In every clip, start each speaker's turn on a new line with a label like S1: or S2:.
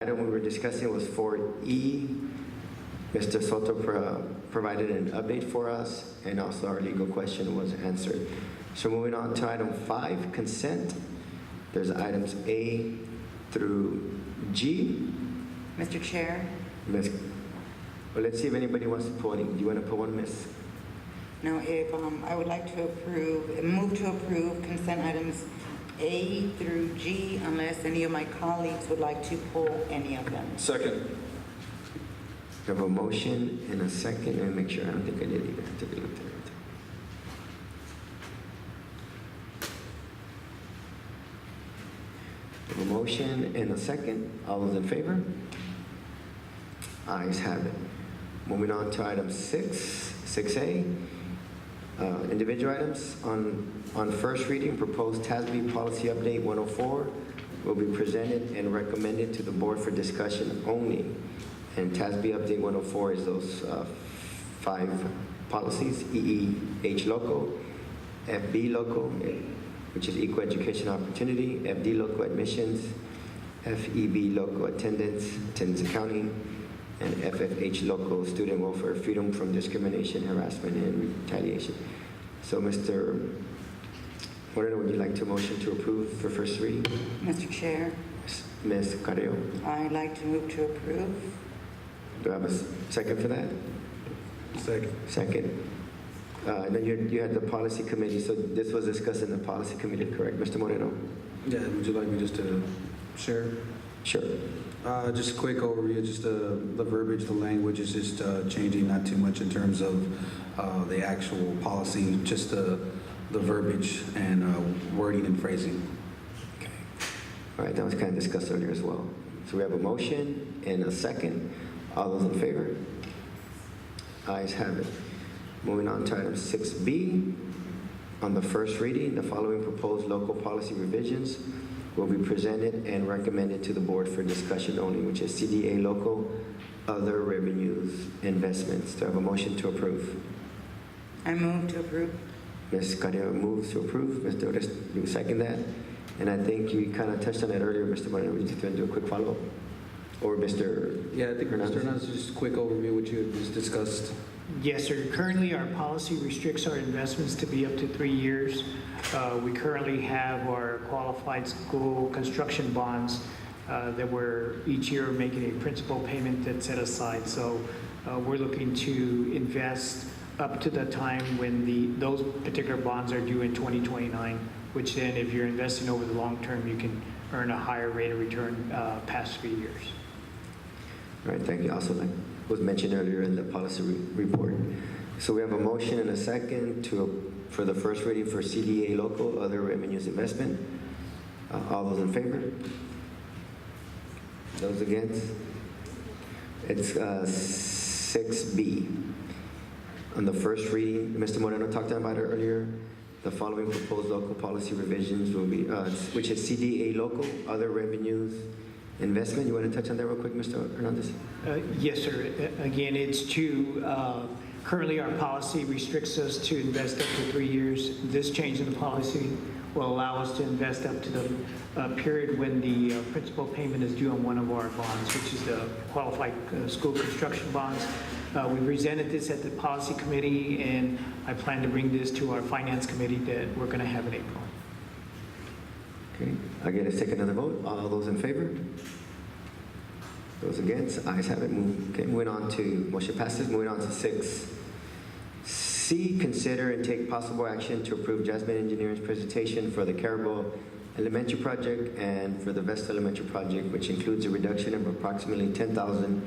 S1: item we were discussing was 4E. Mr. Soto provided an update for us, and also our legal question was answered. So moving on to item 5, consent. There's items A through G.
S2: Mr. Chair,
S1: Ms. Well, let's see if anybody wants to pull any. Do you want to pull one, Miss?
S2: no, if, I would like to move to approve consent items A through G unless any of my colleagues would like to pull any of them.
S3: Second.
S1: We have a motion and a second. Let me make sure. I don't think I did either. I took a look at it. We have a motion and a second. All those in favor? Ayes have it. Moving on to item 6A. Individual items. On first reading, proposed TASB policy update 104 will be presented and recommended to the board for discussion only. And TASB update 104 is those 5 policies: EEH local, FB local, which is equal education opportunity, FD local admissions, FEB local attendance accounting, and FFH local student welfare, freedom from discrimination, harassment, and retaliation. So, Mr. Moreno, would you like to motion to approve for first reading?
S2: Mr. Chair,
S1: Ms. Carrillo,
S2: I'd like to move to approve.
S1: do I have a second for that?
S3: Second.
S1: Second. And then you had the policy committee, so this was discussed in the policy committee, correct, Mr. Moreno?
S3: Yeah, would you like me just to share?
S1: Sure.
S3: Just a quick overview, just the verbiage, the language is just changing, not too much in terms of the actual policy, just the verbiage and wording and phrasing.
S1: Okay. All right, that was kind of discussed earlier as well. So we have a motion and a second. All those in favor? Ayes have it. Moving on to item 6B. On the first reading, the following proposed local policy revisions will be presented and recommended to the board for discussion only, which is CDA local, other revenues, investments. Do I have a motion to approve?
S2: I move to approve.
S1: Ms. Carrillo moves to approve. Ms. Doris, you second that? And I think you kind of touched on that earlier, Mr. Moreno. Would you just do a quick follow-up? Or Mr.
S3: Yeah, I think Mr. Hernandez, just a quick overview, what you had just discussed.
S4: Yes, sir. Currently, our policy restricts our investments to be up to 3 years. We currently have our qualified school construction bonds that we're each year making a principal payment that's set aside. So we're looking to invest up to the time when those particular bonds are due in 2029, which then if you're investing over the long term, you can earn a higher rate of return past 3 years.
S1: All right, thank you. Also, like was mentioned earlier in the policy report. So we have a motion and a second for the first reading for CDA local, other revenues investment. All those in favor? Those against? It's 6B. On the first reading, Mr. Moreno talked about it earlier. The following proposed local policy revisions will be, which is CDA local, other revenues, investment. You want to touch on that real quick, Mr. Hernandez?
S4: Yes, sir. Again, it's currently our policy restricts us to invest up to 3 years. This change in the policy will allow us to invest up to the period when the principal payment is due on one of our bonds, which is the qualified school construction bonds. We presented this at the policy committee, and I plan to bring this to our finance committee that we're going to have in April.
S1: Okay, I get a second on the vote. All those in favor? Those against? Ayes have it. Moving on to, motion passes. Moving on to 6C, consider and take possible action to approve Jasmine Engineering's presentation for the Carabel Elementary project and for the Vesta Elementary project, which includes a reduction of approximately 10,000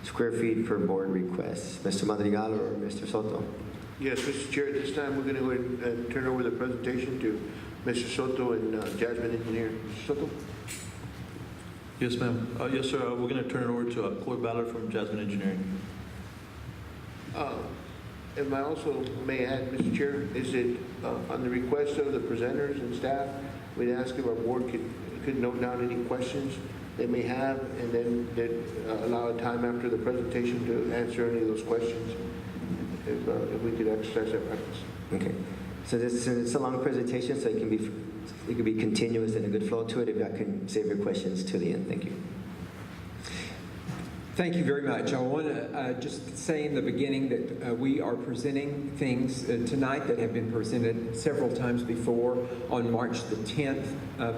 S1: square feet per board request. Mr. Madrigal or Mr. Soto?
S5: Yes, Mr. Chair, at this time we're going to go ahead and turn over the presentation to Mr. Soto and Jasmine Engineer. Mr. Soto?
S6: Yes, ma'am. Yes, sir. We're going to turn it over to Court Ballard from Jasmine Engineering.
S5: If I also may add, Mr. Chair, is it on the request of the presenters and staff, we'd ask if our board could note down any questions they may have, and then allow a time after the presentation to answer any of those questions, if we could exercise that practice.
S1: Okay. So it's a long presentation, so it can be continuous and a good flow to it. If I can save your questions to the end, thank you.
S7: Thank you very much. I want to just say in the beginning that we are presenting things tonight that have been presented several times before. On March the 10th,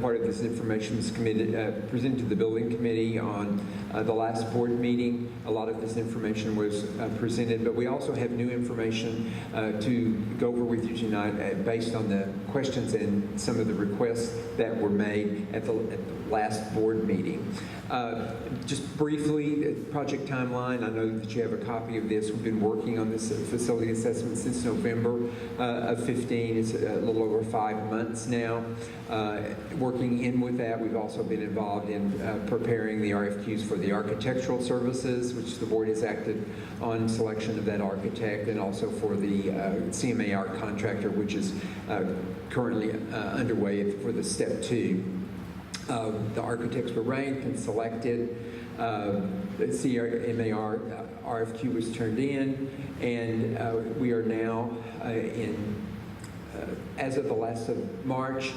S7: part of this information was presented to the Building Committee on the last board meeting. A lot of this information was presented, but we also have new information to go over with you tonight based on the questions and some of the requests that were made at the last board meeting. Just briefly, project timeline. I know that you have a copy of this. We've been working on this facility assessment since November of 15. It's a little over 5 months now. Working in with that, we've also been involved in preparing the RFQs for the architectural services, which the board has acted on selection of that architect, and also for the CMAR contractor, which is currently underway for the step 2. The architects were ranked and selected. The CMAR RFQ was turned in, and we are now as of the last of March,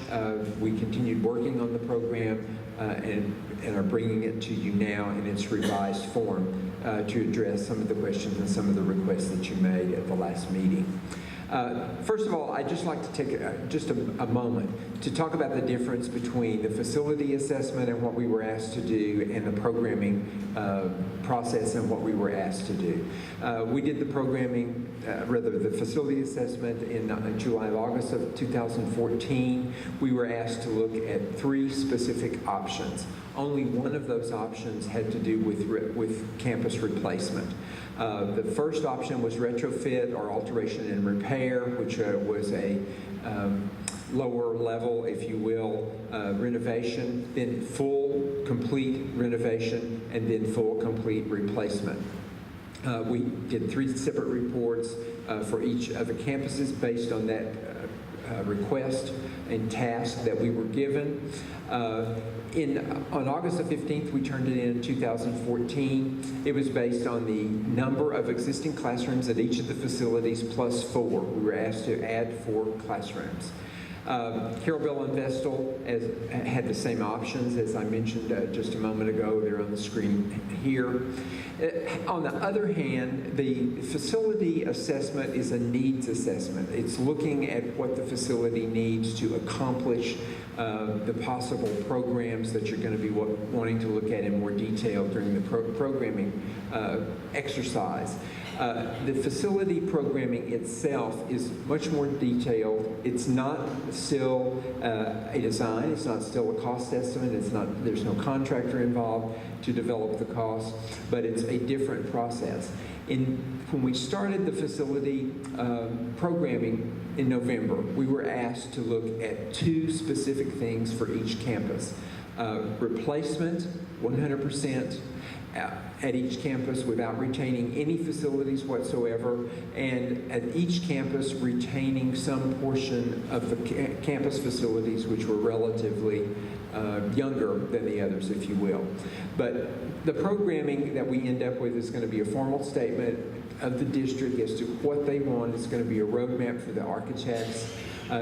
S7: we continued working on the program and are bringing it to you now in its revised form to address some of the questions and some of the requests that you made at the last meeting. First of all, I'd just like to take just a moment to talk about the difference between the facility assessment and what we were asked to do, and the programming process and what we were asked to do. We did the programming, the facility assessment in July and August of 2014. We were asked to look at 3 specific options. Only one of those options had to do with campus replacement. The first option was retrofit or alteration and repair, which was a lower level, if you will, renovation, then full, complete renovation, and then full, complete replacement. We did 3 separate reports for each of the campuses based on that request and task that we were given. On August the 15th, we turned it in 2014. It was based on the number of existing classrooms at each of the facilities plus 4. We were asked to add 4 classrooms. Carroll Bell and Vestal had the same options as I mentioned just a moment ago. They're on the screen here. On the other hand, the facility assessment is a needs assessment. It's looking at what the facility needs to accomplish the possible programs that you're going to be wanting to look at in more detail during the programming exercise. The facility programming itself is much more detailed. It's not still a design. It's not still a cost estimate. There's no contractor involved to develop the cost, but it's a different process. When we started the facility programming in November, we were asked to look at 2 specific things for each campus. Replacement, 100%, at each campus without retaining any facilities whatsoever, and at each campus retaining some portion of the campus facilities which were relatively younger than the others, if you will. But the programming that we end up with is going to be a formal statement of the district as to what they want. It's going to be a roadmap for the architects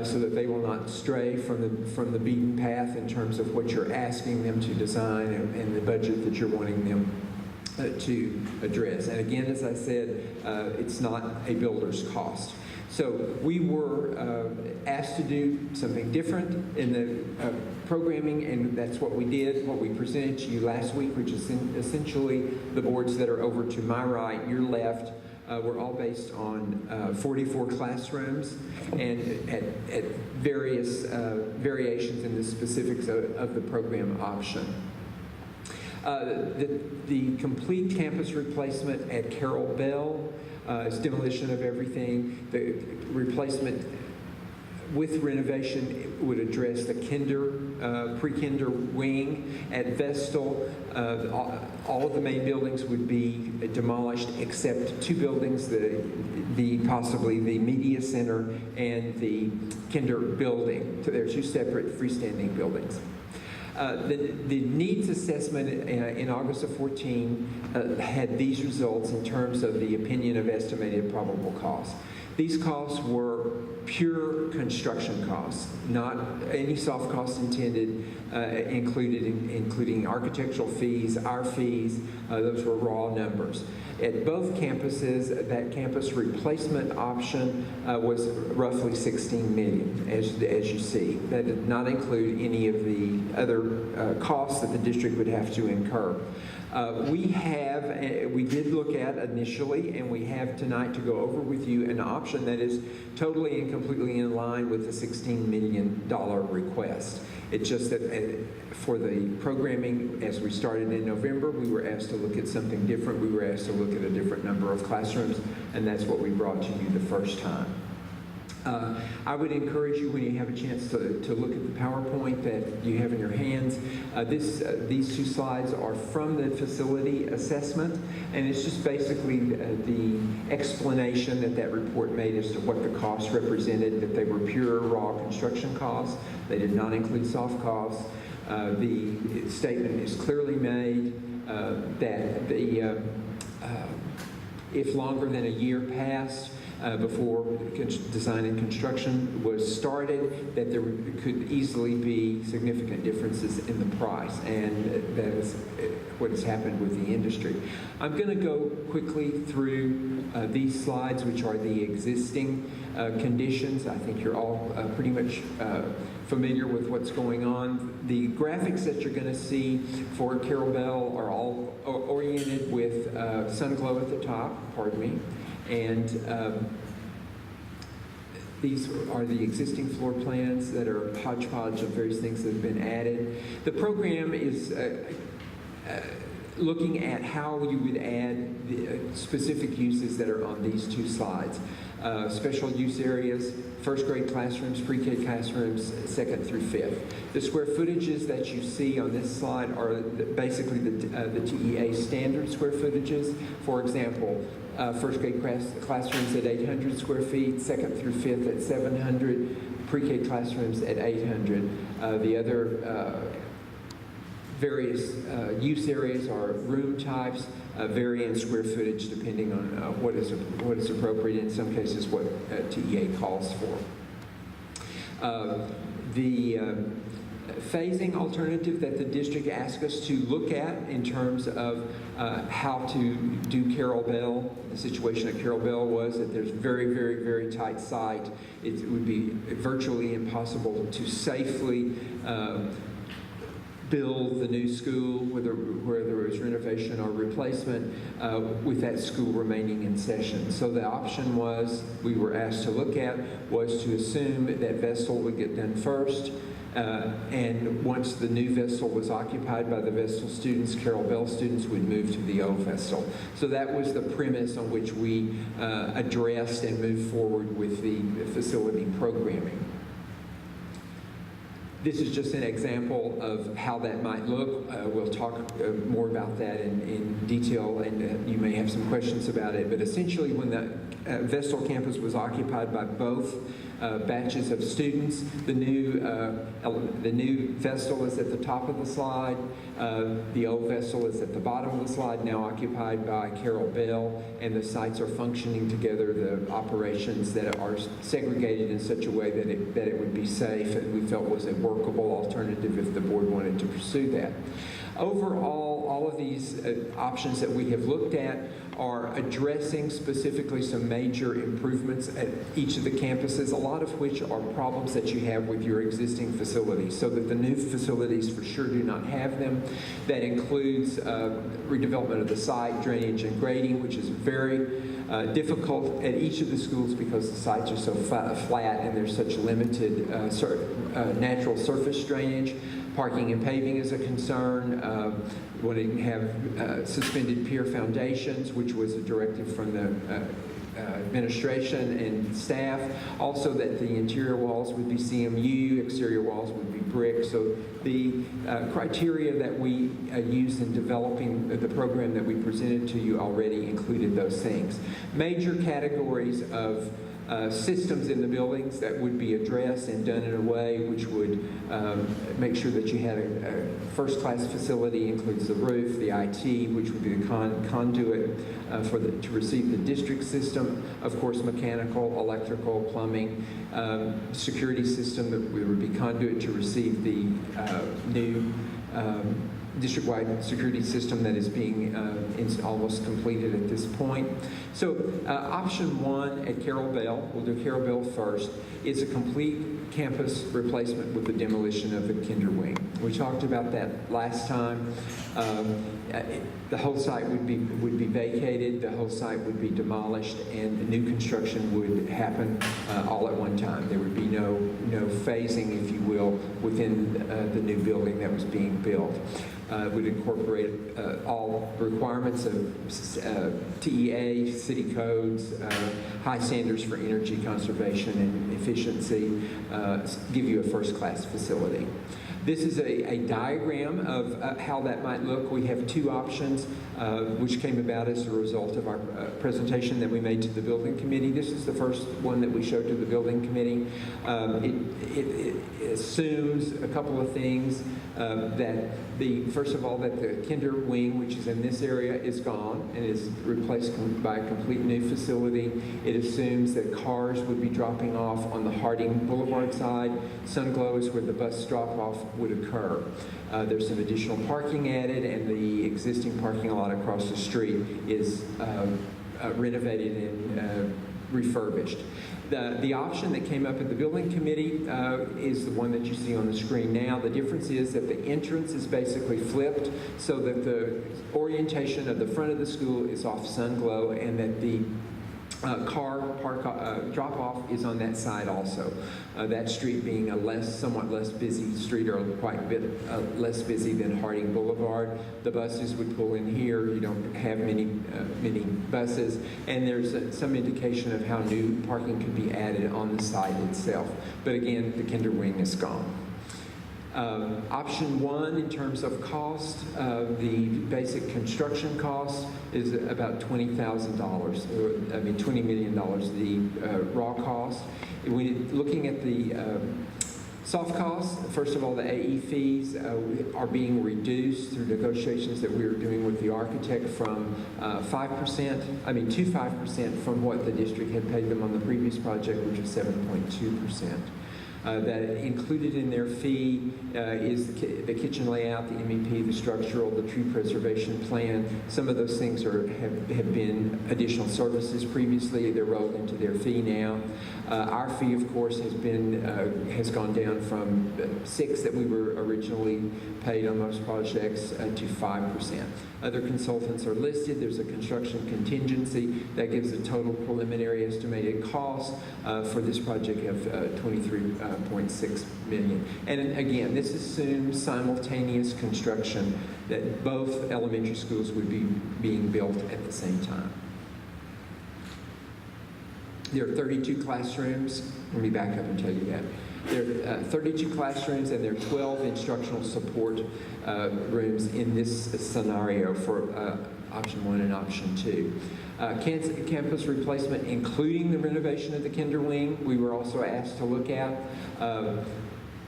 S7: so that they will not stray from the beaten path in terms of what you're asking them to design and the budget that you're wanting them to address. And again, as I said, it's not a builder's cost. So we were asked to do something different in the programming, and that's what we did, what we presented to you last week, which is essentially the boards that are over to my right, your left, were all based on 44 classrooms and at various variations in the specifics of the program option. The complete campus replacement at Carroll Bell is demolition of everything. The replacement with renovation would address the pre-kinder wing. At Vestal, all of the main buildings would be demolished except 2 buildings, possibly the media center and the kinder building. So they're 2 separate freestanding buildings. The needs assessment in August of 14 had these results in terms of the opinion of estimated probable cost. These costs were pure construction costs, not any soft costs intended, including architectural fees, our fees. Those were raw numbers. At both campuses, that campus replacement option was roughly $16 million, as you see. That did not include any of the other costs that the district would have to incur. We did look at initially, and we have tonight to go over with you an option that is totally and completely in line with the $16 million request. It's just that for the programming, as we started in November, we were asked to look at something different. We were asked to look at a different number of classrooms, and that's what we brought to you the first time. I would encourage you, when you have a chance to look at the PowerPoint that you have in your hands. These two slides are from the facility assessment, and it's just basically the explanation that report made as to what the costs represented, that they were pure raw construction costs. They did not include soft costs. The statement is clearly made that if longer than a year passed before design and construction was started, that there could easily be significant differences in the price, and that is what has happened with the industry. I'm going to go quickly through these slides, which are the existing conditions. I think you're all pretty much familiar with what's going on. The graphics that you're going to see for Carroll Bell are all oriented with Sunglow at the top, pardon me, and these are the existing floor plans that are a hodgepodge of various things that have been added. The program is looking at how you would add the specific uses that are on these two slides. Special use areas, first grade classrooms, pre-K classrooms, 2nd through 5th. The square footages that you see on this slide are basically the TEA standard square footages. For example, first grade classrooms at 800 square feet, 2nd through 5th at 700, pre-K classrooms at 800. The other various use areas are room types, vary in square footage depending on what is appropriate, in some cases what TEA calls for. The phasing alternative that the district asked us to look at in terms of how to do Carroll Bell. The situation at Carroll Bell was that there's very, very, very tight site. It would be virtually impossible to safely build the new school, whether there was renovation or replacement, with that school remaining in session. So the option we were asked to look at, was to assume that Vestal would get done first, and once the new Vestal was occupied by the Vestal students, Carroll Bell students would move to the old Vestal. So that was the premise on which we addressed and moved forward with the facility programming. This is just an example of how that might look. We'll talk more about that in detail, and you may have some questions about it. But essentially, when the Vestal campus was occupied by both batches of students, the new Vestal is at the top of the slide. The old Vestal is at the bottom of the slide, now occupied by Carroll Bell, and the sites are functioning together. The operations that are segregated in such a way that it would be safe, and we felt was a workable alternative if the board wanted to pursue that. Overall, all of these options that we have looked at are addressing specifically some major improvements at each of the campuses, a lot of which are problems that you have with your existing facilities, so that the new facilities for sure do not have them. That includes redevelopment of the site, drainage and grading, which is very difficult at each of the schools because the sites are so flat and there's such limited natural surface drainage. Parking and paving is a concern. When you have suspended pier foundations, which was a directive from the administration and staff. Also that the interior walls would be CMU, exterior walls would be brick. So the criteria that we used in developing the program that we presented to you already included those things. Major categories of systems in the buildings that would be addressed and done in a way which would make sure that you had a first-class facility, includes the roof, the IT, which would be the conduit to receive the district system, of course, mechanical, electrical, plumbing, security system that would be conduit to receive the new district-wide security system that is being almost completed at this point. So option one at Carroll Bell, we'll do Carroll Bell first, is a complete campus replacement with the demolition of the Kinder Wing. We talked about that last time. The whole site would be vacated, the whole site would be demolished, and new construction would happen all at one time. There would be no phasing, if you will, within the new building that was being built. It would incorporate all requirements of TEA, city codes, high standards for energy conservation and efficiency, give you a first-class facility. This is a diagram of how that might look. We have two options, which came about as a result of our presentation that we made to the building committee. This is the first one that we showed to the building committee. It assumes a couple of things, that first of all, that the Kinder Wing, which is in this area, is gone and is replaced by a complete new facility. It assumes that cars would be dropping off on the Harding Boulevard side. Sunglow is where the bus drop-off would occur. There's some additional parking added, and the existing parking lot across the street is renovated and refurbished. The option that came up at the building committee is the one that you see on the screen now. The difference is that the entrance is basically flipped so that the orientation of the front of the school is off Sunglow, and that the car drop-off is on that side also. That street being a somewhat less busy street, or quite a bit less busy than Harding Boulevard. The buses would pull in here. You don't have many buses, and there's some indication of how new parking could be added on the site itself. But again, the Kinder Wing is gone. Option one, in terms of cost, the basic construction cost is about $20,000, $20 million, the raw cost. Looking at the soft costs, first of all, the AE fees are being reduced through negotiations that we are doing with the architect from 5%, to 5% from what the district had paid them on the previous project, which was 7.2%. That included in their fee is the kitchen layout, the MEP, the structural, the tree preservation plan. Some of those things have been additional services previously. They're rolled into their fee now. Our fee, of course, has gone down from 6% that we were originally paid on most projects to 5%. Other consultants are listed. There's a construction contingency that gives a total preliminary estimated cost for this project of $23.6 million. And again, this assumes simultaneous construction, that both elementary schools would be being built at the same time. There are 32 classrooms. Let me back up and tell you that. There are 32 classrooms, and there are 12 instructional support rooms in this scenario for option one and option two. Campus replacement, including the renovation of the Kinder Wing, we were also asked to look at.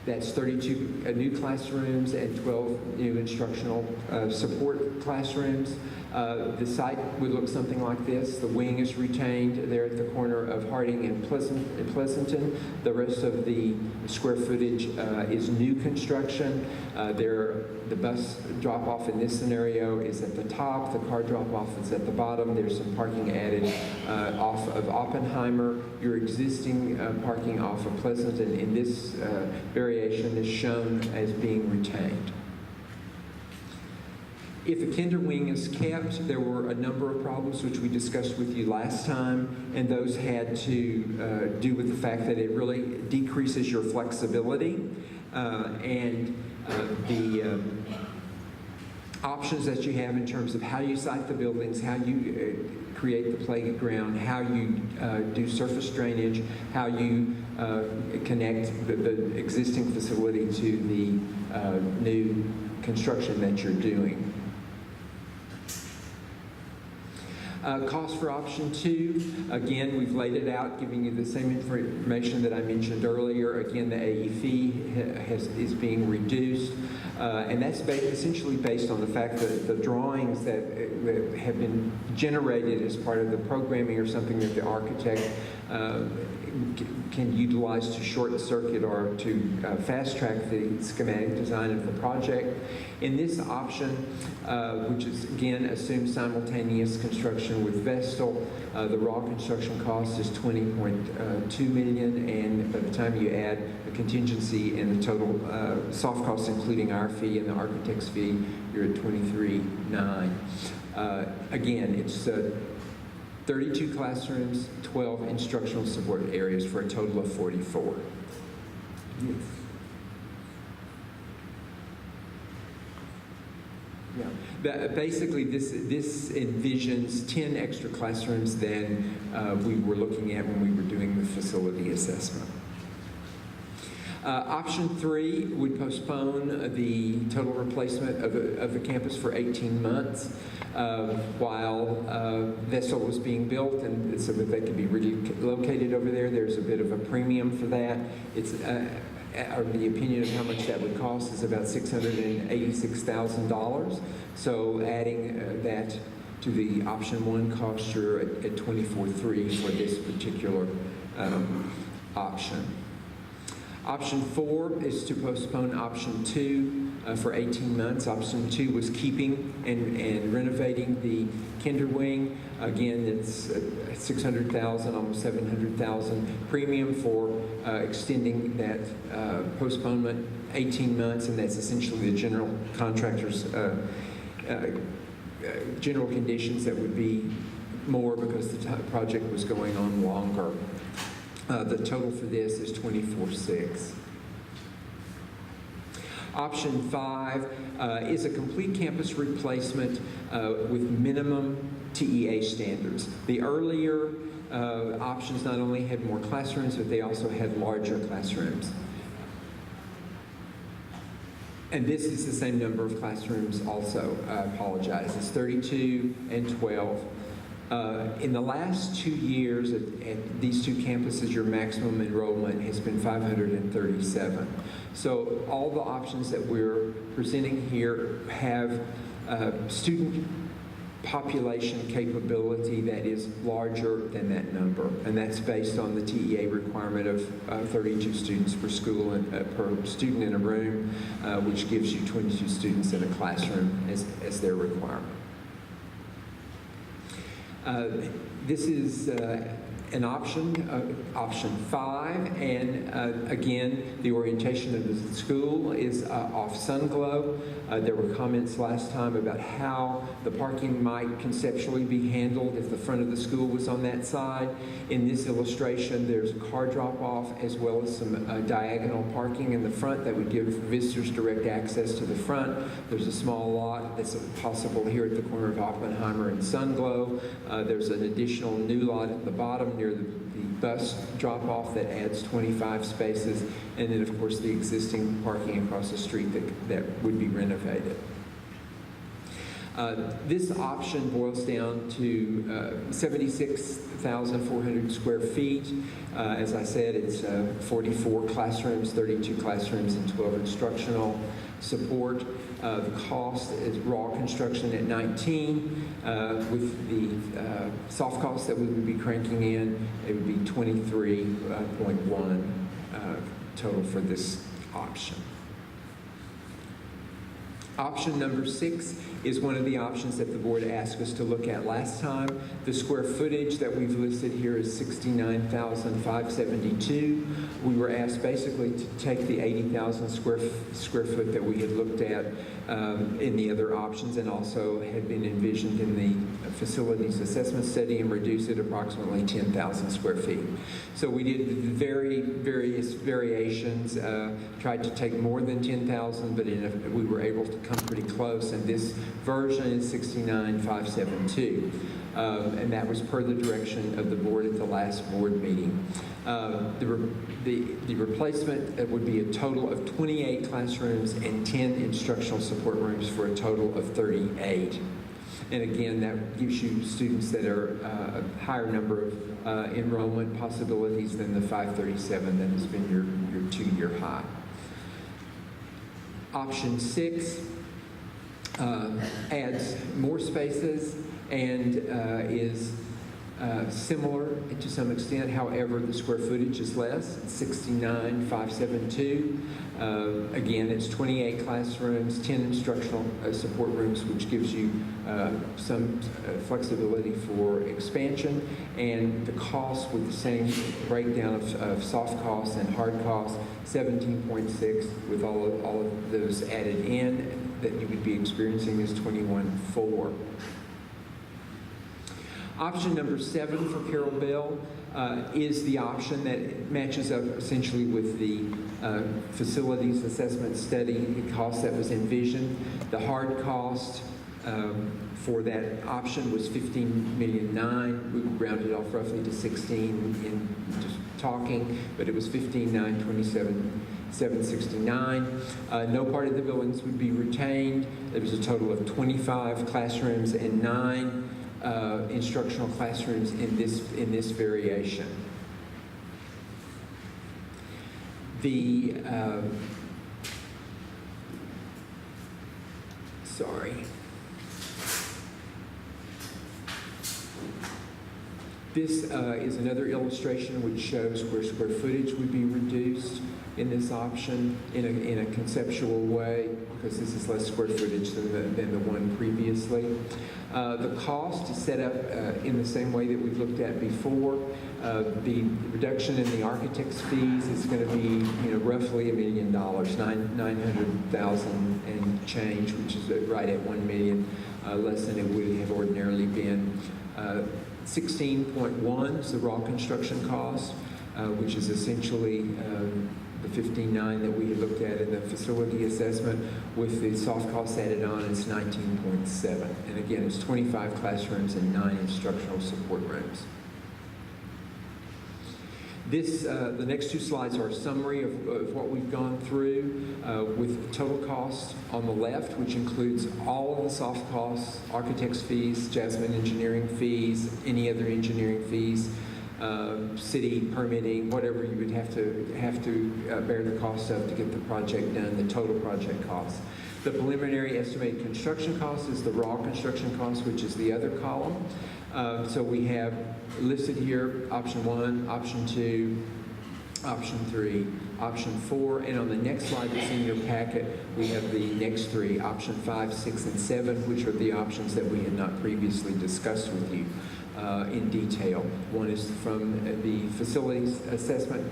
S7: That's 32 new classrooms and 12 new instructional support classrooms. The site would look something like this. The wing is retained there at the corner of Harding and Pleasanton. The rest of the square footage is new construction. The bus drop-off in this scenario is at the top. The car drop-off is at the bottom. There's some parking added off of Oppenheimer. Your existing parking off of Pleasanton in this variation is shown as being retained. If the Kinder Wing is kept, there were a number of problems which we discussed with you last time, and those had to do with the fact that it really decreases your flexibility and the options that you have in terms of how you site the buildings, how you create the playground, how you do surface drainage, how you connect the existing facility to the new construction that you're doing. Cost for option 2, again, we've laid it out, giving you the same information that I mentioned earlier. Again, the AE fee is being reduced, and that's essentially based on the fact that the drawings that have been generated as part of the programming or something that the architect can utilize to short circuit or to fast track the schematic design of the project. In this option, which is again assumes simultaneous construction with Vestal, the raw construction cost is $20.2 million, and by the time you add the contingency and the total soft costs, including our fee and the architect's fee, you're at $23.9. Again, it's 32 classrooms, 12 instructional support areas for a total of 44. Yes. Yeah. Basically, this envisions 10 extra classrooms than we were looking at when we were doing the facility assessment. Option 3 would postpone the total replacement of the campus for 18 months while Vestal was being built, and so that they could be relocated over there. There's a bit of a premium for that. It's the opinion of how much that would cost is about $686,000. So adding that to the option 1 cost, you're at $24.3 for this particular option. Option 4 is to postpone option 2 for 18 months. Option 2 was keeping and renovating the kinder wing. Again, it's $600,000, almost $700,000 premium for extending that postponement 18 months, and that's essentially the general contractor's general conditions that would be more because the project was going on longer. The total for this is $24.6. Option 5 is a complete campus replacement with minimum TEA standards. The earlier options not only had more classrooms, but they also had larger classrooms. And this is the same number of classrooms also. I apologize. It's 32 and 12. In the last 2 years at these two campuses, your maximum enrollment has been 537. So all the options that we're presenting here have student population capability that is larger than that number, and that's based on the TEA requirement of 32 students per school and per student in a room, which gives you 22 students in a classroom as their requirement. This is an option, option 5, and again, the orientation of the school is off Sunglow. There were comments last time about how the parking might conceptually be handled if the front of the school was on that side. In this illustration, there's a car drop-off as well as some diagonal parking in the front that would give visitors direct access to the front. There's a small lot that's possible here at the corner of Oppenheimer and Sunglow. There's an additional new lot at the bottom near the bus drop-off that adds 25 spaces, and then of course the existing parking across the street that would be renovated. This option boils down to 76,400 square feet. As I said, it's 44 classrooms, 32 classrooms, and 12 instructional support. The cost is raw construction at 19. With the soft costs that we would be cranking in, it would be 23.1 total for this option. Option number 6 is one of the options that the board asked us to look at last time. The square footage that we've listed here is 69,572. We were asked basically to take the 80,000 square foot that we had looked at in the other options and also had been envisioned in the facilities assessment study and reduce it approximately 10,000 square feet. So we did various variations, tried to take more than 10,000, but we were able to come pretty close, and this version is 69,572. And that was per the direction of the board at the last board meeting. The replacement would be a total of 28 classrooms and 10 instructional support rooms for a total of 38. And again, that gives you students that are a higher number of enrollment possibilities than the 537 that has been your 2-year high. Option 6 adds more spaces and is similar to some extent. However, the square footage is less. It's 69,572. Again, it's 28 classrooms, 10 instructional support rooms, which gives you some flexibility for expansion. And the cost with the same breakdown of soft costs and hard costs, 17.6 with all of those added in that you would be experiencing is 21.4. Option number 7 for Carroll Bell is the option that matches up essentially with the facilities assessment study cost that was envisioned. The hard cost for that option was $15.9 million. We rounded off roughly to 16 in just talking, but it was $15,927,769. No part of the buildings would be retained. There was a total of 25 classrooms and 9 instructional classrooms in this variation. This is another illustration which shows where square footage would be reduced in this option in a conceptual way, because this is less square footage than the one previously. The cost is set up in the same way that we've looked at before. The reduction in the architect's fees is going to be, roughly $1 million, $900,000 and change, which is right at $1 million, less than it would have ordinarily been. 16.1 is the raw construction cost, which is essentially the 15.9 that we had looked at in the facility assessment. With the soft costs added on, it's 19.7. And again, it's 25 classrooms and 9 instructional support rooms. The next 2 slides are a summary of what we've gone through with total cost on the left, which includes all of the soft costs, architect's fees, Jasmine engineering fees, any other engineering fees, city permitting, whatever you would have to bear the cost of to get the project done, the total project cost. The preliminary estimated construction cost is the raw construction cost, which is the other column. So we have listed here option 1, option 2, option 3, option 4, and on the next slide that's in your packet, we have the next 3, option 5, 6, and 7, which are the options that we had not previously discussed with you in detail. One is from the facilities assessment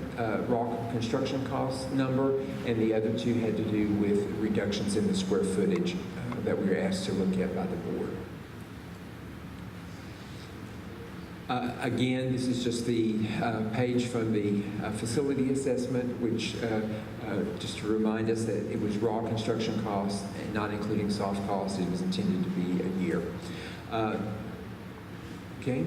S7: raw construction cost number, and the other 2 had to do with reductions in the square footage that we were asked to look at by the board. Again, this is just the page from the facility assessment, which just to remind us that it was raw construction costs and not including soft costs. It was intended to be a year. Okay.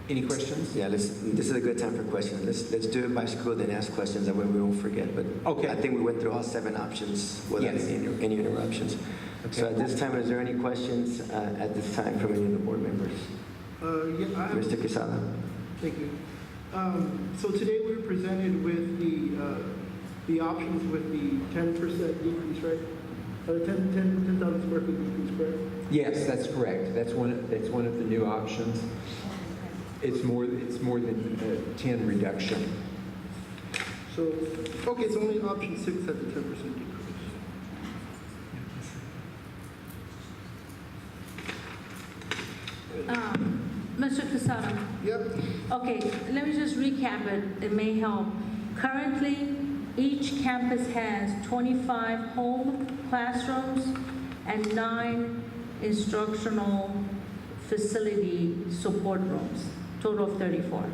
S7: Any questions?
S1: Yeah, this is a good time for questions. Let's do it by school, then ask questions, that way we won't forget. But
S7: Okay.
S1: I think we went through all 7 options without
S7: Yes.
S1: any interruptions.
S7: Okay.
S1: So at this time, is there any questions at this time from any of the board members?
S8: Yeah, I have,
S1: Mr. Quesada?
S8: thank you. So today we were presented with the options with the 10% decrease, right? 10,000 square feet decrease, correct?
S7: Yes, that's correct. That's one of the new options. It's more than 10 reduction.
S8: So, okay, so only option 6 had the 10% decrease.
S9: Mr. Casado,
S8: Yep.
S9: okay, let me just recap it, it may help. Currently, each campus has 25 home classrooms and 9 instructional facility support rooms, total of 34.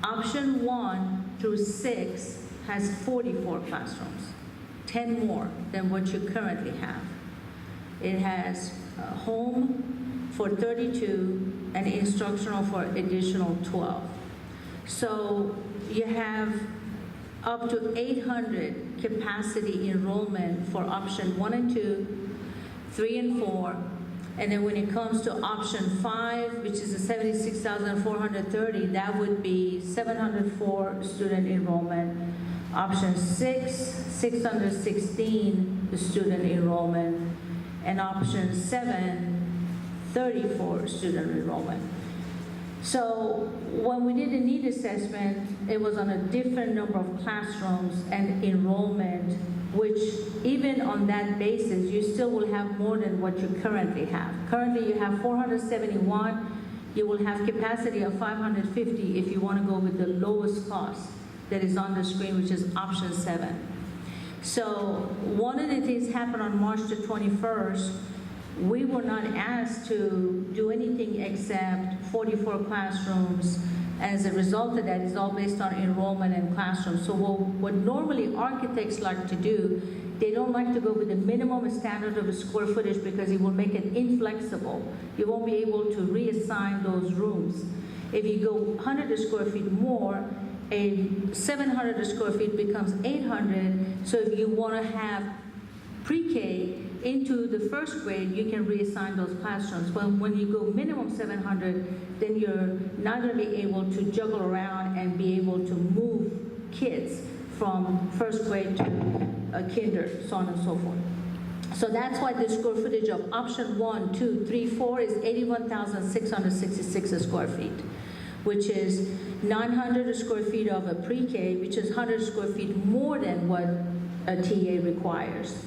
S9: Option 1 through 6 has 44 classrooms, 10 more than what you currently have. It has home for 32 and instructional for additional 12. So you have up to 800 capacity enrollment for option 1 and 2, 3 and 4, And then when it comes to option 5, which is the 76,430, that would be 704 student enrollment. Option 6, 616 student enrollment. And option 7, 34 student enrollment. So when we did the need assessment, it was on a different number of classrooms and enrollment, which even on that basis, you still will have more than what you currently have. Currently, you have 471. You will have capacity of 550 if you want to go with the lowest cost that is on the screen, which is option 7. So one of the things happened on March the 21st. We were not asked to do anything except 44 classrooms. As a result of that, it's all based on enrollment and classrooms. So what normally architects like to do, they don't like to go with the minimum standard of the square footage because it will make it inflexible. You won't be able to reassign those rooms. If you go 100 square feet more, a 700 square feet becomes 800. So if you want to have pre-K into the first grade, you can reassign those classrooms. But when you go minimum 700, then you're not going to be able to juggle around and be able to move kids from first grade to kinder, so on and so forth. So that's why the square footage of option 1, 2, 3, 4 is 81,666 square feet, which is 900 square feet of a pre-K, which is 100 square feet more than what a TA requires.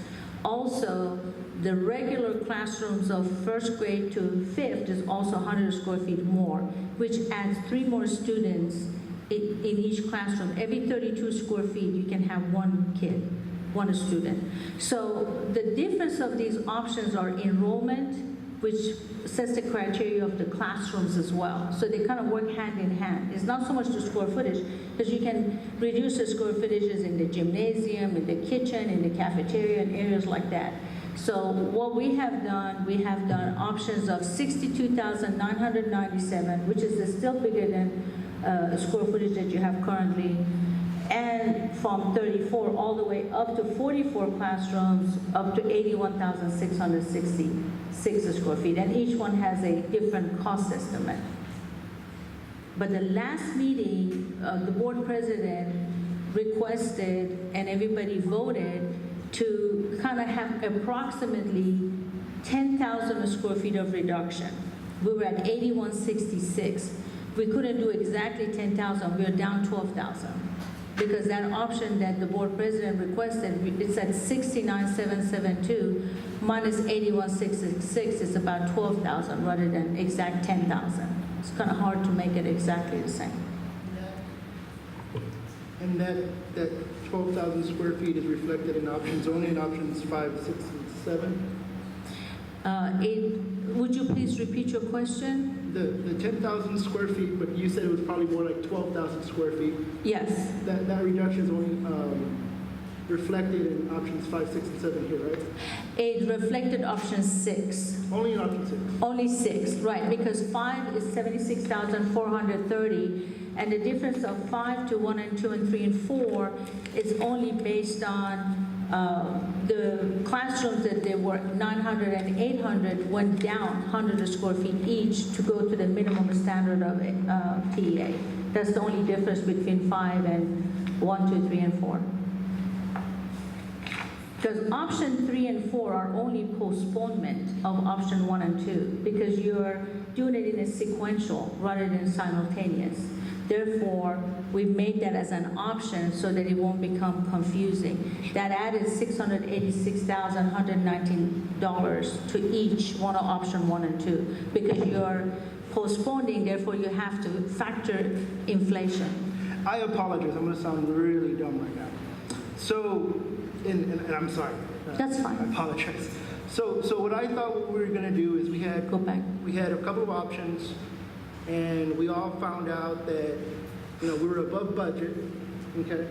S9: Also, the regular classrooms of first grade to fifth is also 100 square feet more, which adds 3 more students in each classroom. Every 32 square feet, you can have 1 kid, 1 student. So the difference of these options are enrollment, which sets the criteria of the classrooms as well. So they kind of work hand in hand. It's not so much the square footage, because you can reduce the square footages in the gymnasium, in the kitchen, in the cafeteria, and areas like that. So what we have done options of 62,997, which is still bigger than square footage that you have currently, and from 34 all the way up to 44 classrooms, up to 81,666 square feet, and each one has a different cost estimate. But the last meeting, the board president requested, and everybody voted, to kind of have approximately 10,000 square feet of reduction. We were at 8166. We couldn't do exactly 10,000, we are down 12,000. Because that option that the board president requested, it's at 69,772 minus 81,666 is about 12,000 rather than exact 10,000. It's kind of hard to make it exactly the same.
S8: And that 12,000 square feet is reflected in options, only in options 5, 6, and 7?
S9: Would you please repeat your question?
S8: The 10,000 square feet, but you said it was probably more like 12,000 square feet.
S9: Yes.
S8: That reduction is only reflected in options 5, 6, and 7 here, right?
S9: It reflected option 6.
S8: Only in option 6.
S9: Only 6, right, because 5 is 76,430, and the difference of 5 to 1 and 2 and 3 and 4 is only based on the classrooms that they were 900 and 800 went down 100 square feet each to go to the minimum standard of TEA. That's the only difference between 5 and 1, 2, 3, and 4. Because option 3 and 4 are only postponement of option 1 and 2, because you're doing it in a sequential rather than simultaneous. Therefore, we made that as an option so that it won't become confusing. That added $686,119 to each one of option 1 and 2, because you're postponing, therefore you have to factor inflation.
S8: I apologize. I'm going to sound really dumb right now. So, and I'm sorry.
S9: That's fine.
S8: I apologize. So what I thought what we were going to do is we had
S9: Go back.
S8: a couple of options, and we all found out that we were above budget. Okay,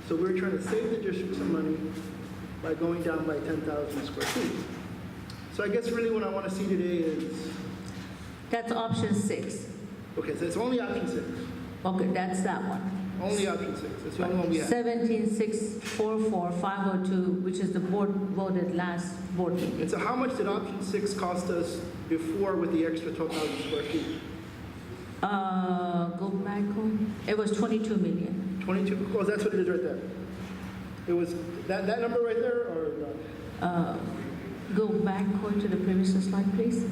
S8: so we were trying to save the district some money by going down by 10,000 square feet. So I guess really what I want to see today is
S9: That's option 6.
S8: okay. So it's only option 6.
S9: Okay, that's that one.
S8: Only option 6, that's the only one we have.
S9: 17,644,502, which is the board voted last board meeting.
S8: And so how much did option 6 cost us before with the extra 12,000 square feet?
S9: Go back home. It was 22 million.
S8: 22, oh, that's what it is right there. It was that number right there, or not?
S9: Go back to the previous slide, please.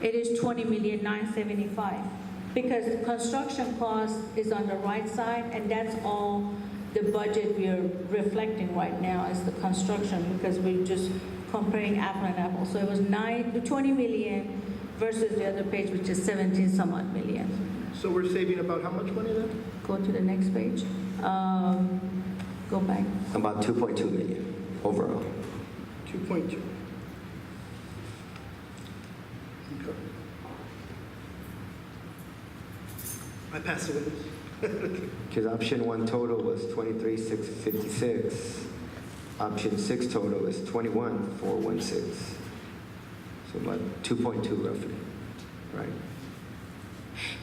S9: It is 20,975,000 because the construction cost is on the right side, and that's all the budget we are reflecting right now is the construction, because we're just comparing apple and apple. So it was 20 million versus the other page, which is 17 some odd million.
S8: So we're saving about how much money then?
S9: Go to the next page. Go back.
S1: About 2.2 million overall.
S8: 2.2. Okay. I passed the witness.
S1: Because option 1 total was 23,656. Option 6 total is 21,416. So about 2.2 roughly, right?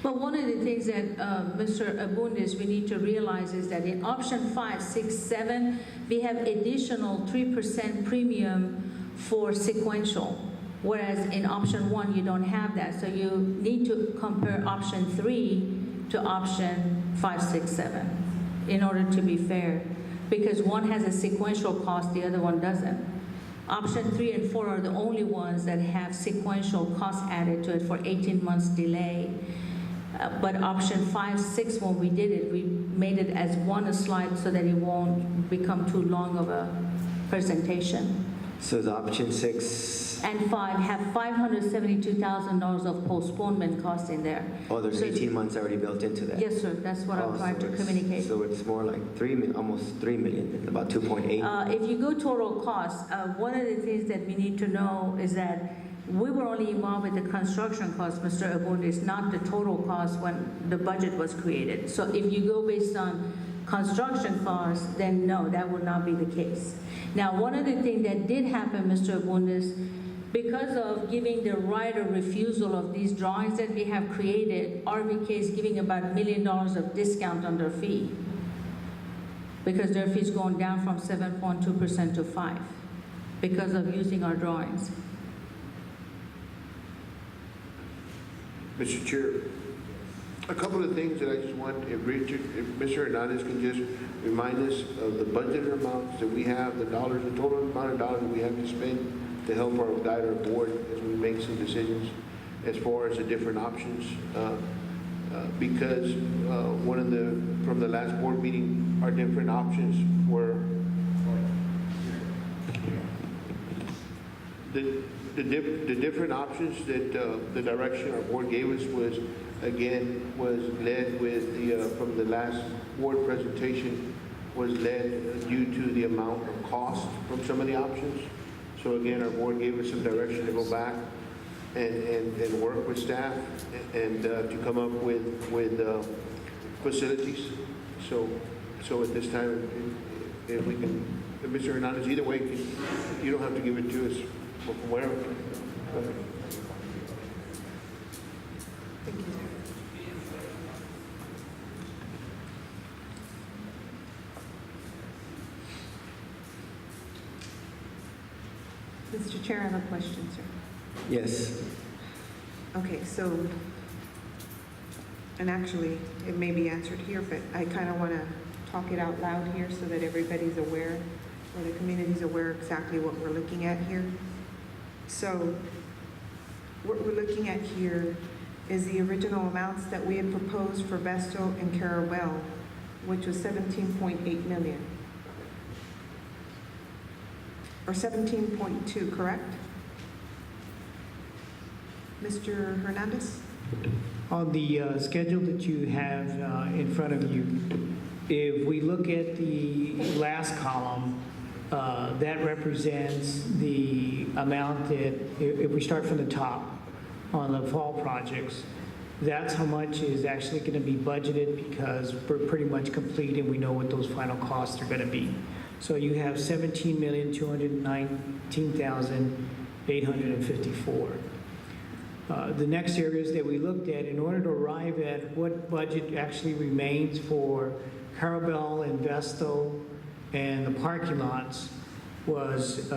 S9: But one of the things that Mr. Abundis, we need to realize is that in option 5, 6, 7, we have additional 3% premium for sequential, whereas in option 1, you don't have that. So you need to compare option 3 to option 5, 6, 7 in order to be fair, because one has a sequential cost, the other one doesn't. Option 3 and 4 are the only ones that have sequential costs added to it for 18 months delay. But option 5, 6, when we did it, we made it as one slide so that it won't become too long of a presentation.
S1: So the option 6,
S9: And 5 have $572,000 of postponement costs in there.
S1: oh, there's
S9: So-
S1: 18 months already built into that.
S9: Yes, sir, that's what
S1: Oh,
S9: I'm trying
S1: so
S9: to
S1: it's-
S9: communicate.
S1: So it's more like almost 3 million, about 2.8.
S9: If you go total cost, one of the things that we need to know is that we were only involved with the construction cost, Mr. Abundis, not the total cost when the budget was created. So if you go based on construction costs, then no, that would not be the case. Now, one of the things that did happen, Mr. Abundis, because of giving the right of refusal of these drawings that we have created, RBK is giving about $1 million of discount on their fee, because their fee's going down from 7.2% to 5% because of using our drawings.
S5: Mr. Chair, a couple of things that I just want, if Mr. Hernandez can just remind us of the budget amounts that we have, the dollars, the total amount of dollars we have to spend to help our guide our board as we make some decisions as far as the different options. Because from the last board meeting, our different options were the different options that the direction our board gave us was led with from the last board presentation, was led due to the amount of cost from some of the options. So again, our board gave us some direction to go back and work with staff and to come up with facilities. So at this time, if we can, if Mr. Hernandez, either way, you don't have to give it to us from wherever.
S10: Mr. Chair, I have a question, sir.
S1: Yes.
S10: Okay, so, and actually, it may be answered here, but I kind of want to talk it out loud here so that everybody's aware, or the community's aware exactly what we're looking at here. So, what we're looking at here is the original amounts that we had proposed for Vestal and Carabel, which was 17.8 million. Or 17.2, correct? Mr. Hernandez?
S4: On the schedule that you have in front of you, if we look at the last column, that represents the amount that, if we start from the top on the fall projects, that's how much is actually going to be budgeted, because we're pretty much complete and we know what those final costs are going to be. So you have $17,219,854. The next areas that we looked at, in order to arrive at what budget actually remains for Carabel and Vesto and the parking lots, was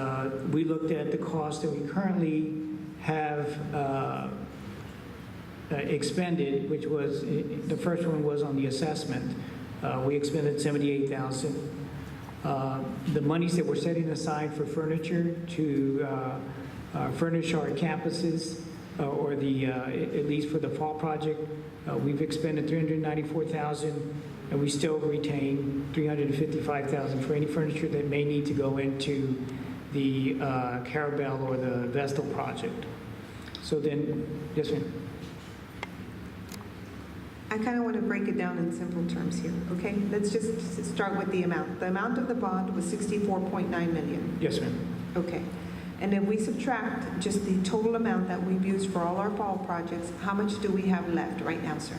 S4: we looked at the cost that we currently have expended, which was, the first one was on the assessment. We expended $78,000. The monies that we're setting aside for furniture to furnish our campuses, or the at least for the fall project, we've expended $394,000, and we still retain $355,000 for any furniture that may need to go into the Carabel or the Vestal project. So then, yes, ma'am.
S10: I kind of want to break it down in simple terms here, okay? Let's just start with the amount. The amount of the bond was 64.9 million.
S4: Yes, ma'am.
S10: Okay. And if we subtract just the total amount that we've used for all our fall projects, how much do we have left right now, sir?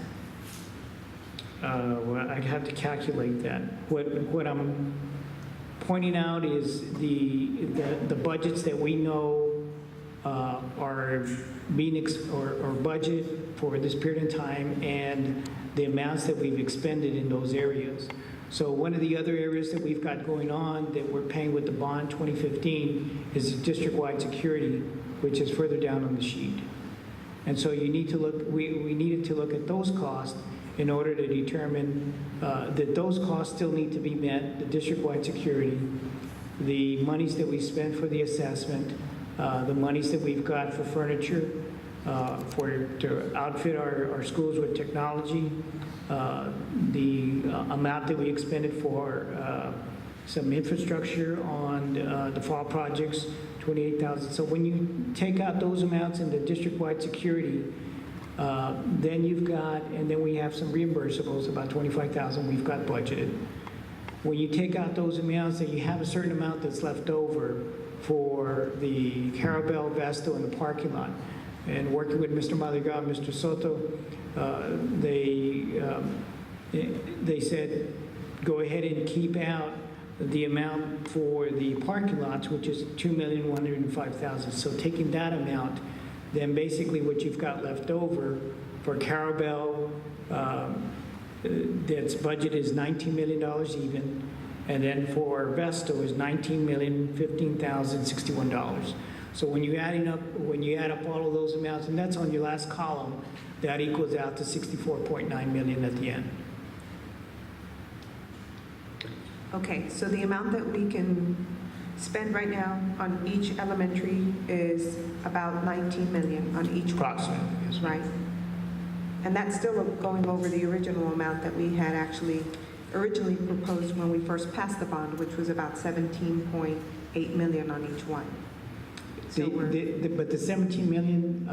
S4: Well, I'd have to calculate that. What I'm pointing out is the budgets that we know are being or budget for this period of time, and the amounts that we've expended in those areas. So one of the other areas that we've got going on that we're paying with the bond 2015 is district-wide security, which is further down on the sheet. And so you need to look, we needed to look at those costs in order to determine that those costs still need to be met, the district-wide security, the monies that we spend for the assessment, the monies that we've got for furniture, to outfit our schools with technology, the amount that we expended for some infrastructure on the fall projects, $28,000. So when you take out those amounts in the district-wide security, then you've got, and then we have some reimbursables, about $25,000 we've got budgeted. When you take out those amounts, then you have a certain amount that's left over for the Carabel, Vesto, and the parking lot. And working with Mr. Madrigal, Mr. Soto, they said, go ahead and keep out the amount for the parking lots, which is $2,105,000. So taking that amount, then basically what you've got left over for Carabel, that's budget is $19 million even, and then for Vesto is $19,015,061. So when you add up all of those amounts, and that's on your last column, that equals out to $64.9 million at the end.
S10: Okay, so the amount that we can spend right now on each elementary is about 19 million on each one.
S4: Approximately, yes.
S10: Right? And that's still going over the original amount that we had actually originally proposed when we first passed the bond, which was about 17.8 million on each one. So
S4: But the 17 million,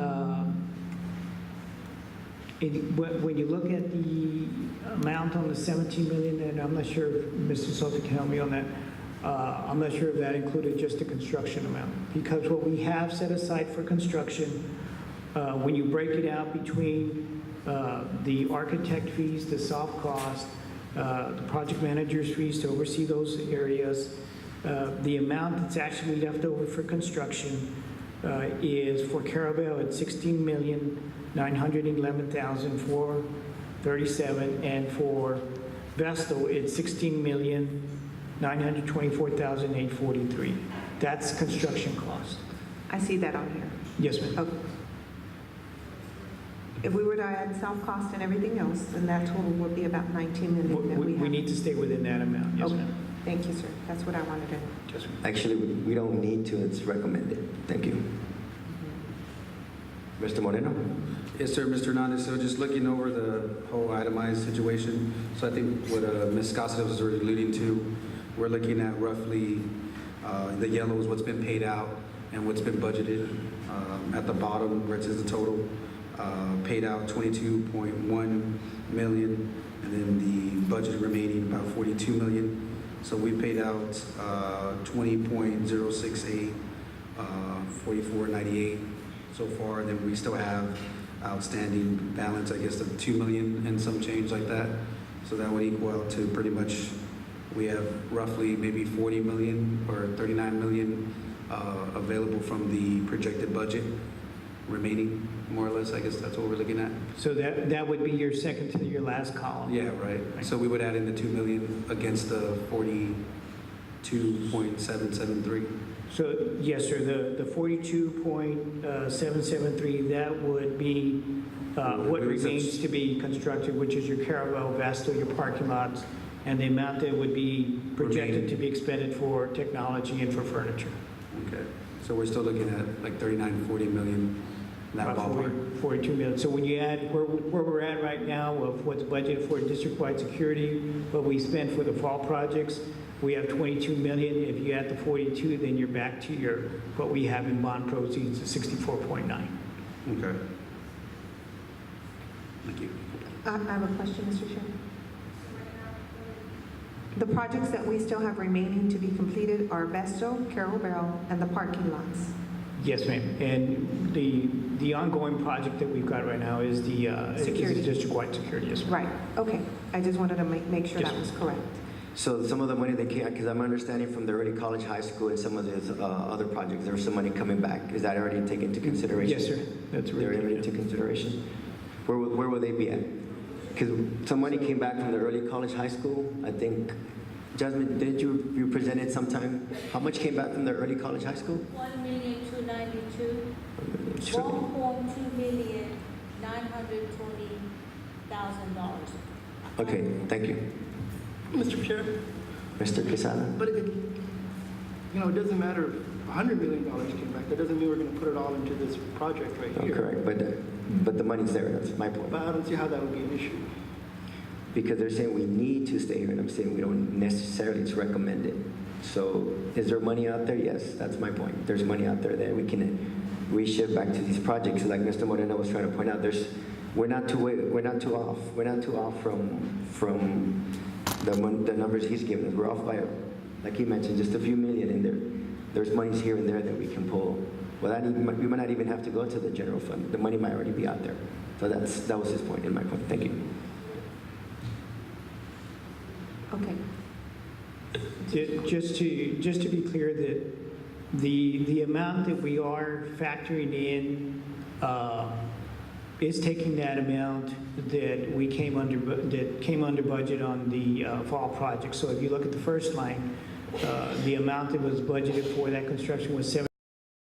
S4: when you look at the amount on the 17 million, and I'm not sure if Mr. Soto can help me on that, I'm not sure if that included just the construction amount. Because what we have set aside for construction, when you break it out between the architect fees, the soft cost, the project manager's fees to oversee those areas, the amount that's actually left over for construction is for Carabel at $16,911,437, and for Vestal it's $16,924,843. That's construction cost.
S10: I see that on here.
S4: Yes, ma'am.
S10: Okay. If we were to add self-cost and everything else, then that total would be about 19 million that we have.
S4: We need to stay within that amount. Yes,
S10: Okay.
S4: ma'am.
S10: Thank you, sir. That's what I wanted to know.
S4: Yes, ma'am.
S1: Actually, we don't need to, it's recommended. Thank you. Mr. Moreno?
S3: Yes, sir, Mr. Hernandez. So just looking over the whole itemized situation, so I think what Ms. Scott was already alluding to, we're looking at roughly, the yellow is what's been paid out and what's been budgeted. At the bottom, where it says the total, paid out 22.1 million, and then the budget remaining about 42 million. So we paid out 20.068, 44.98 so far, and then we still have outstanding balance, I guess, of 2 million and some change like that. So that would equal out to pretty much, we have roughly maybe 40 million or 39 million available from the projected budget. remaining, more or less, I guess that's what we're looking at.
S4: So that would be your second to your last column.
S3: Yeah, right. So we would add in the 2 million against the 42.773.
S4: So, yes, sir, the 42.773, that would be what remains to be constructed, which is your Caravelle, Vasto, your parking lots, and the amount that would be projected to be expended for technology and for furniture.
S3: Okay. So we're still looking at like 39, 40 million in that
S4: About
S3: ballpark.
S4: 42 million. So when you add where we're at right now of what's budgeted for district-wide security, what we spent for the fall projects, we have 22 million. If you add the 42, then you're back to what we have in bond proceeds of 64.9.
S3: Okay. Thank you.
S10: I have a question, Mr. Chair. The projects that we still have remaining to be completed are Vesto, Carol Barrel, and the parking lots.
S4: Yes, ma'am. And the ongoing project that we've got right now is the
S10: Security.
S4: district-wide security. Yes, ma'am.
S10: Right, okay. I just wanted to make sure
S4: Yes,
S10: that was correct.
S1: So some of the money that came, because I'm understanding from the early college, high school, and some of the other projects, there's some money coming back. Is that already taken into consideration?
S4: Yes, sir. That's
S1: They're
S4: right.
S1: already into consideration? Where will they be at? Because some money came back from the early college, high school. I think, Jasmine, didn't you present it sometime? How much came back from the early college, high school?
S9: 1,292,000, 1,920,000.
S1: Okay, thank you.
S8: Mr. Chair,
S1: Mr. Quesada?
S8: but it doesn't matter if $100 million came back. That doesn't mean we're going to put it all into this project right
S1: Oh,
S8: here.
S1: correct, but the money's there, that's my point.
S8: But I don't see how that would be an issue.
S1: Because they're saying we need to stay here, and I'm saying we don't necessarily, it's recommended. So is there money out there? Yes, that's my point. There's money out there that we can reshift back to these projects. Like Mr. Moreno was trying to point out, we're not too off. We're not too off from the numbers he's given us. We're off by, like he mentioned, just a few million in there. There's monies here and there that we can pull. We might not even have to go to the general fund. The money might already be out there. So that was his point and my point. Thank you.
S10: Okay.
S4: Just to be clear, that the amount that we are factoring in is taking that amount that we came under budget on the fall project. So if you look at the first line, the amount that was budgeted for that construction was